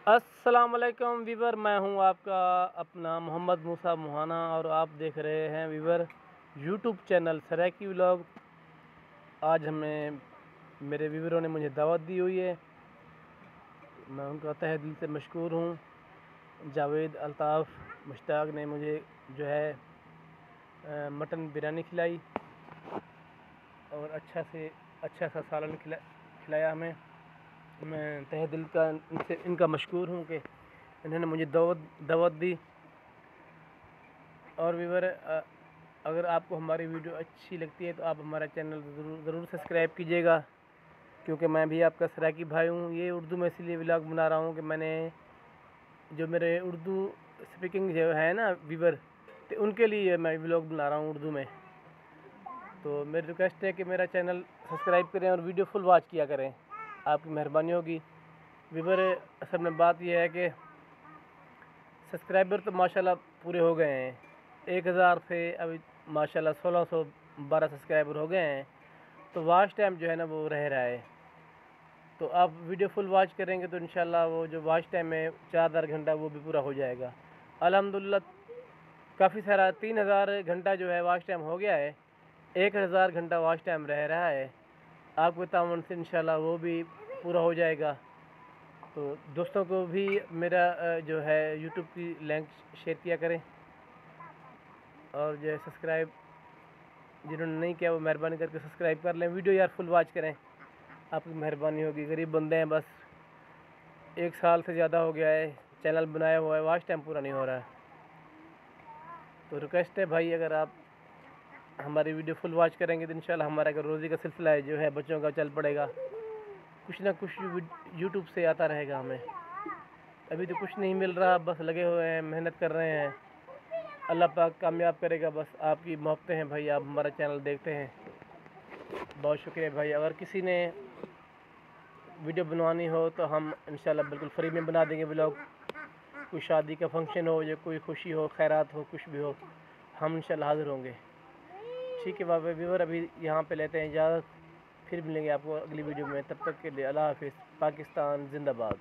अस्सलाम वालेकुम वीवर, मैं हूं आपका अपना मोहम्मद मूसा मुहाना और आप देख रहे हैं वीवर यूट्यूब चैनल सराकी व्लॉग। आज हमें मेरे वीवरों ने मुझे दावत दी हुई है, मैं उनका तहे दिल से मशकूर हूं। जावेद, अल्ताफ़, मुश्ताक ने मुझे जो है मटन बिरयानी खिलाई और अच्छा सा सालन खिलाया हमें। मैं तहे दिल का इनका मशकूर हूँ कि इन्होंने मुझे दावत दी। और व्यूअर, अगर आपको हमारी वीडियो अच्छी लगती है तो आप हमारा चैनल ज़रूर सब्सक्राइब कीजिएगा, क्योंकि मैं भी आपका सराकी भाई हूँ। ये उर्दू में इसलिए व्लॉग बना रहा हूँ कि मैंने जो मेरे उर्दू स्पीकिंग जो है ना व्यूअर, तो उनके लिए मैं व्लॉग बना रहा हूँ उर्दू में। तो मेरी रिक्वेस्ट है कि मेरा चैनल सब्सक्राइब करें और वीडियो फुल वॉच किया करें, आपकी मेहरबानी होगी। व्यूअर, असल में बात यह है कि सब्सक्राइबर तो माशाल्लाह पूरे हो गए हैं, 1000 से अभी माशाल्लाह 1612 सब्सक्राइबर हो गए हैं। तो वॉच टाइम जो है ना वो रह रहा है। तो आप वीडियो फुल वॉच करेंगे तो इंशाल्लाह वो जो वॉच टाइम है 4 घंटा वो भी पूरा हो जाएगा। अल्हम्दुलिल्लाह काफ़ी सारा 3000 घंटा जो है वॉच टाइम हो गया है, 1000 घंटा वॉच टाइम रह रहा है। आपके ताउन से इंशाल्लाह वो भी पूरा हो जाएगा। तो दोस्तों को भी मेरा जो है यूट्यूब की लिंक शेयर किया करें, और जो है सब्सक्राइब जिन्होंने नहीं किया वो मेहरबानी करके सब्सक्राइब कर लें। वीडियो यार फुल वॉच करें, आपकी मेहरबानी होगी। गरीब बंदे हैं, बस 1 साल से ज़्यादा हो गया है चैनल बनाया हुआ है, वॉच टाइम पूरा नहीं हो रहा है। तो रिक्वेस्ट है भाई, अगर आप हमारी वीडियो फुल वॉच करेंगे तो इंशाल्लाह हमारा अगर रोज़ी का सिलसिला है जो है बच्चों का चल पड़ेगा, कुछ ना कुछ यूट्यूब से आता रहेगा हमें। अभी तो कुछ नहीं मिल रहा, बस लगे हुए हैं, मेहनत कर रहे हैं। अल्लाह पाक कामयाब करेगा, बस आपकी मोहब्बतें हैं भाई, आप हमारा चैनल देखते हैं। बहुत शुक्रिया भाई। अगर किसी ने वीडियो बनवानी हो तो हम इंशाल्लाह बिल्कुल फ्री में बना देंगे व्लॉग। कोई शादी का फंक्शन हो या कोई खुशी हो, खैरात हो, कुछ भी हो, हम इंशाल्लाह हाज़िर होंगे। ठीक है बाबा व्यूअर, अभी यहाँ पे लेते हैं इजाज़त, फिर मिलेंगे आपको अगली वीडियो में। तब तक के लिए अल्लाह हाफिज़। पाकिस्तान जिंदाबाद।